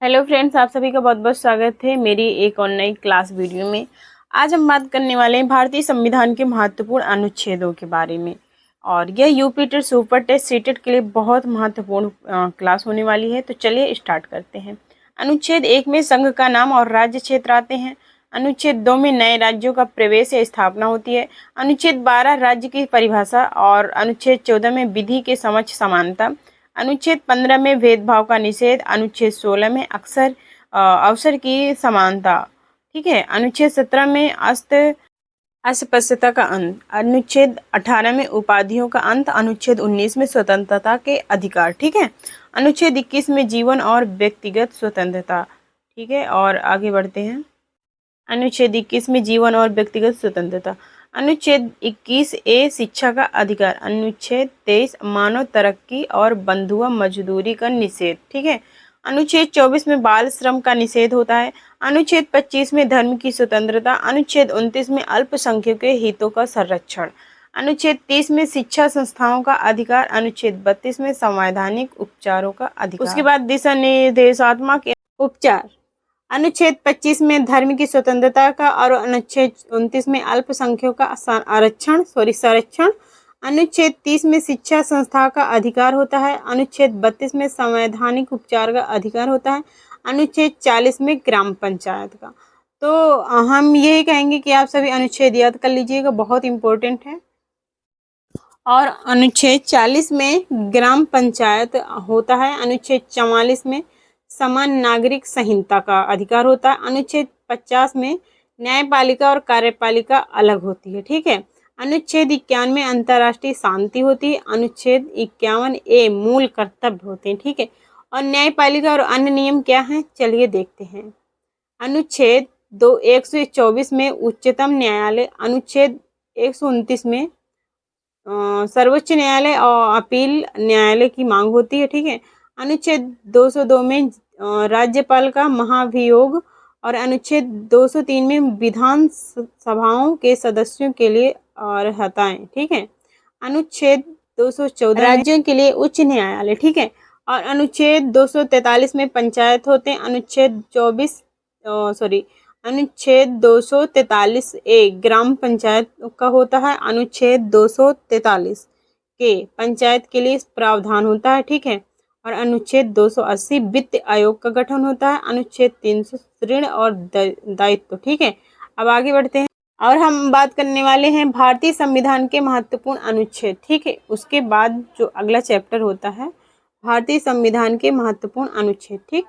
Hello friends, आप सभी का बहुत बहुत स्वागत है मेरी एक ऑनलाइन क्लास वीडियो में। आज हम बात करने वाले हैं भारतीय संविधान के महत्वपूर्ण अनुच्छेदों के बारे में। और यह UP TET super test CTET के लिए बहुत महत्वपूर्ण क्लास होने वाली है। तो चलिए स्टार्ट करते हैं। अनुच्छेद 1 में संघ का नाम और राज्य क्षेत्र आते हैं। अनुच्छेद 2 में नए राज्यों का प्रवेश या स्थापना होती है। अनुच्छेद 12 राज्य की परिभाषा और अनुच्छेद 14 में विधि के समक्ष समानता। अनुच्छेद 15 में भेदभाव का निषेध। अनुच्छेद 16 में अवसर की समानता। ठीक है। अनुच्छेद 17 में अस्पृश्यता का अंत। अनुच्छेद 18 में उपाधियों का अंत। अनुच्छेद 19 में स्वतंत्रता के अधिकार। ठीक है। अनुच्छेद 21 में जीवन और व्यक्तिगत स्वतंत्रता। ठीक है, और आगे बढ़ते हैं। अनुच्छेद 21 में जीवन और व्यक्तिगत स्वतंत्रता। अनुच्छेद 21 ए शिक्षा का अधिकार। अनुच्छेद 23 मानव तरक्की और बंधुआ मजदूरी का निषेध। ठीक है। अनुच्छेद 24 में बाल श्रम का निषेध होता है। अनुच्छेद 25 में धर्म की स्वतंत्रता। अनुच्छेद 29 में अल्पसंख्यकों के हितों का संरक्षण। अनुच्छेद 30 में शिक्षा संस्थाओं का अधिकार। अनुच्छेद 32 में संवैधानिक उपचारों का अधिकार। उसके बाद दिशा निर्देशात्मक उपचार। अनुच्छेद 25 में धर्म की स्वतंत्रता का और अनुच्छेद 29 में अल्पसंख्यकों का संरक्षण। अनुच्छेद 30 में शिक्षा संस्था का अधिकार होता है। अनुच्छेद 32 में संवैधानिक उपचार का अधिकार होता है। अनुच्छेद 40 में ग्राम पंचायत का। तो हम यही कहेंगे कि आप सभी अनुच्छेद याद कर लीजिएगा, बहुत इंपॉर्टेंट है। और अनुच्छेद 40 में ग्राम पंचायत होता है। अनुच्छेद 44 में समान नागरिक संहिता का अधिकार होता है। अनुच्छेद 50 में न्यायपालिका और कार्यपालिका अलग होती है। ठीक है। अनुच्छेद 51 में अंतर्राष्ट्रीय शांति होती है। अनुच्छेद 51 ए मूल कर्तव्य होते हैं। ठीक है। और न्यायपालिका और अन्य नियम क्या हैं, चलिए देखते हैं। अनुच्छेद 124 में उच्चतम न्यायालय। अनुच्छेद 129 में सर्वोच्च न्यायालय और अपील न्यायालय की मांग होती है। ठीक है। अनुच्छेद 202 में राज्यपाल का महाभियोग। और अनुच्छेद 203 में विधान सभाओं के सदस्यों के लिए अर्हताएं। ठीक है। अनुच्छेद 214 राज्यों के लिए उच्च न्यायालय। ठीक है। और अनुच्छेद 243 में पंचायत होते हैं। अनुच्छेद 243 ए ग्राम पंचायत का होता है। अनुच्छेद 243 के पंचायत के लिए प्रावधान होता है। ठीक है। और अनुच्छेद 280 वित्त आयोग का गठन होता है। अनुच्छेद 300 ऋण और दायित्व। ठीक है। अब आगे बढ़ते हैं और हम बात करने वाले हैं भारतीय संविधान के महत्वपूर्ण अनुच्छेद। ठीक है। उसके बाद जो अगला चैप्टर होता है भारतीय संविधान के महत्वपूर्ण अनुच्छेद। ठीक।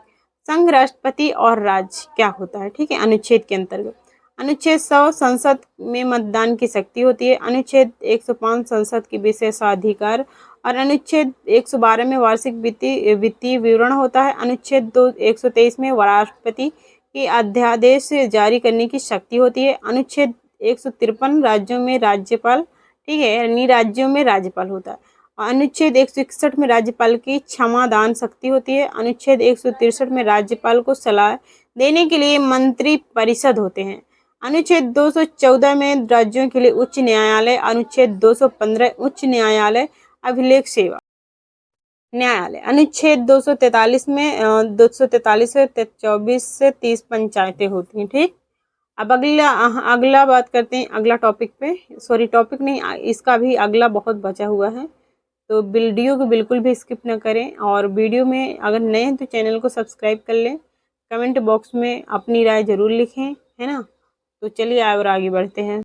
संघ, राष्ट्रपति और राज्य क्या होता है। ठीक है। अनुच्छेद के अंतर्गत अनुच्छेद 100 संसद में मतदान की शक्ति होती है। अनुच्छेद 105 संसद की विशेषाधिकार। और अनुच्छेद 112 में वार्षिक वित्तीय विवरण होता है। अनुच्छेद 123 में राष्ट्रपति की अध्यादेश जारी करने की शक्ति होती है। अनुच्छेद 153 राज्यों में राज्यपाल। ठीक है, यानी राज्यों में राज्यपाल होता है। अनुच्छेद 161 में राज्यपाल की क्षमादान शक्ति होती है। अनुच्छेद 163 में राज्यपाल को सलाह देने के लिए मंत्री परिषद होते हैं। अनुच्छेद 214 में राज्यों के लिए उच्च न्यायालय। अनुच्छेद 215 उच्च न्यायालय अभिलेख सेवा न्यायालय। अनुच्छेद 243 में 243 से 24 से 30 पंचायतें होती हैं। ठीक। अब अगला बात करते हैं अगला टॉपिक पे। टॉपिक नहीं, इसका भी अगला बहुत बचा हुआ है, तो वीडियो को बिल्कुल भी स्किप न करें। और वीडियो में अगर नए हैं तो चैनल को सब्सक्राइब कर लें। कमेंट बॉक्स में अपनी राय जरूर लिखें, है ना। तो चलिए और आगे बढ़ते हैं।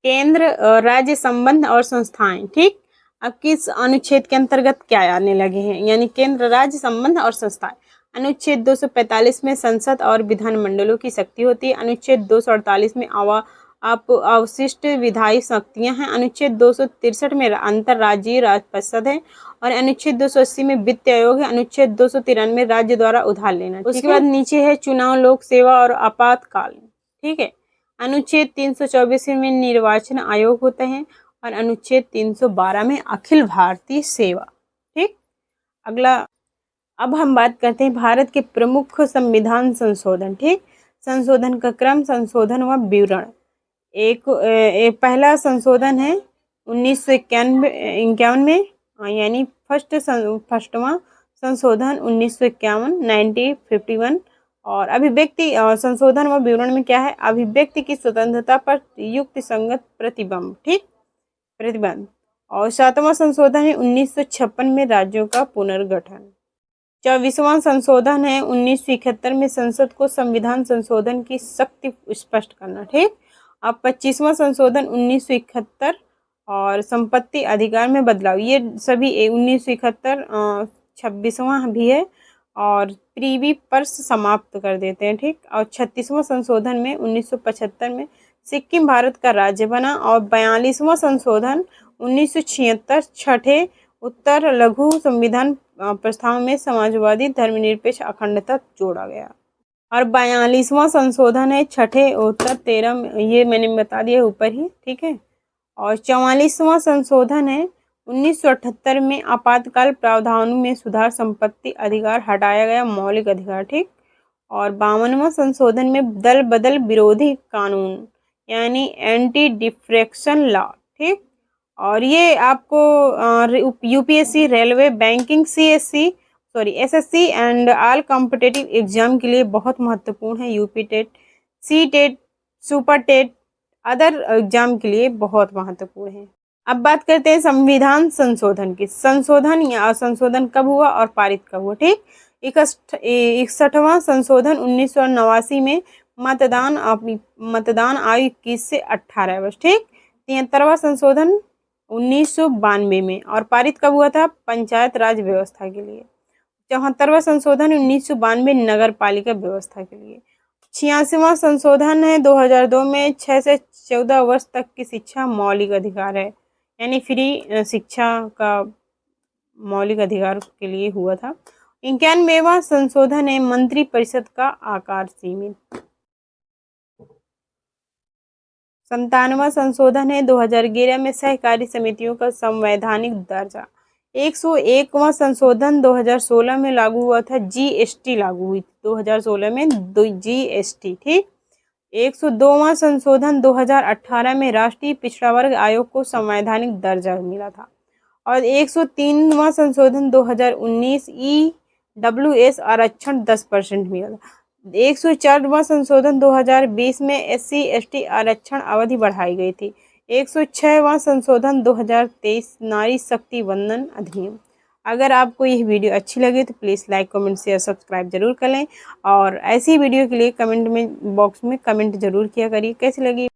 केंद्र राज्य संबंध और संस्थाएं। ठीक। अब किस अनुच्छेद के अंतर्गत क्या आने लगे हैं, यानी केंद्र राज्य संबंध और संस्थाएं। अनुच्छेद 245 में संसद और विधानमंडलों की शक्ति होती है। अनुच्छेद 248 में अवशिष्ट विधायी शक्तियां हैं। अनुच्छेद 263 में अंतर्राज्यीय राजपरिषद है। और अनुच्छेद 280 में वित्त आयोग है। अनुच्छेद 293 राज्य द्वारा उधार लेना। उसके बाद नीचे है चुनाव, लोक सेवा और आपातकाल। ठीक है। अनुच्छेद 324 में निर्वाचन आयोग होते हैं। और अनुच्छेद 312 में अखिल भारतीय सेवा। ठीक। अगला अब हम बात करते हैं भारत के प्रमुख संविधान संशोधन। ठीक। संशोधन का क्रम, संशोधन व विवरण। एक पहला संशोधन है 1951 में, यानी फर्स्टवां संशोधन 1951 1951। और अभिव्यक्ति संशोधन व विवरण में क्या है, अभिव्यक्ति की स्वतंत्रता पर युक्तिसंगत प्रतिबंध, ठीक, प्रतिबंध। और 7वां संशोधन है 1956 में राज्यों का पुनर्गठन। 24वां संशोधन है 1971 में संसद को संविधान संशोधन की शक्ति स्पष्ट करना, ठीक। अब 25वां संशोधन 1971 और संपत्ति अधिकार में बदलाव, ये सभी 1971 26वां भी है और प्रीवी पर्स समाप्त कर देते हैं, ठीक। और 36वां संशोधन में 1975 में सिक्किम भारत का राज्य बना। और 42वां संशोधन 1976 छठे उत्तर लघु संविधान प्रस्ताव में समाजवादी धर्मनिरपेक्ष अखंडता जोड़ा गया। और 42वां संशोधन है छठे उत्तर 13, ये मैंने बता दिया ऊपर ही, ठीक है। और 44वां संशोधन है 1978 में आपातकाल प्रावधानों में सुधार, संपत्ति अधिकार हटाया गया, मौलिक अधिकार, ठीक। और 52वां संशोधन में दल बदल विरोधी कानून यानी एंटी डिफ्रेक्शन लॉ, ठीक। और ये आपको UPSC, railway, banking, SSC and all competitive exam के लिए बहुत महत्वपूर्ण है। UP TET, C TET, super TET, other exam के लिए बहुत महत्वपूर्ण है। अब बात करते हैं संविधान संशोधन की। संशोधन या संशोधन कब हुआ और पारित कब हुआ, ठीक। 61वां संशोधन 1989 में मतदान आयु 21 से 18 वर्ष, ठीक। 73वां संशोधन 1992 में और पारित कब हुआ था, पंचायत राज व्यवस्था के लिए। 74वां संशोधन 1992 नगर पालिका व्यवस्था के लिए। 86वां संशोधन है 2002 में 6 से 14 वर्ष तक की शिक्षा मौलिक अधिकार है, यानी फ्री शिक्षा का मौलिक अधिकार के लिए हुआ था। 91वां संशोधन है मंत्री परिषद का आकार सीमित। 97वां संशोधन है 2011 में सहकारी समितियों का संवैधानिक दर्जा। 101वां संशोधन 2016 में लागू हुआ था, जीएसटी लागू हुई 2016 में जीएसटी, ठीक। 102वां संशोधन 2018 में राष्ट्रीय पिछड़ा वर्ग आयोग को संवैधानिक दर्जा मिला था। और 103वां संशोधन 2019 ईडब्ल्यूएस आरक्षण 10% मिला था। 104वां संशोधन 2020 में एससी एसटी आरक्षण अवधि बढ़ाई गई थी। 106वां संशोधन 2023 नारी शक्ति वंदन अधिनियम। अगर आपको यह वीडियो अच्छी लगे तो please like, comment, share, subscribe जरूर करें और ऐसी वीडियो के लिए कमेंट में बॉक्स में कमेंट जरूर किया करिए कैसी लगी।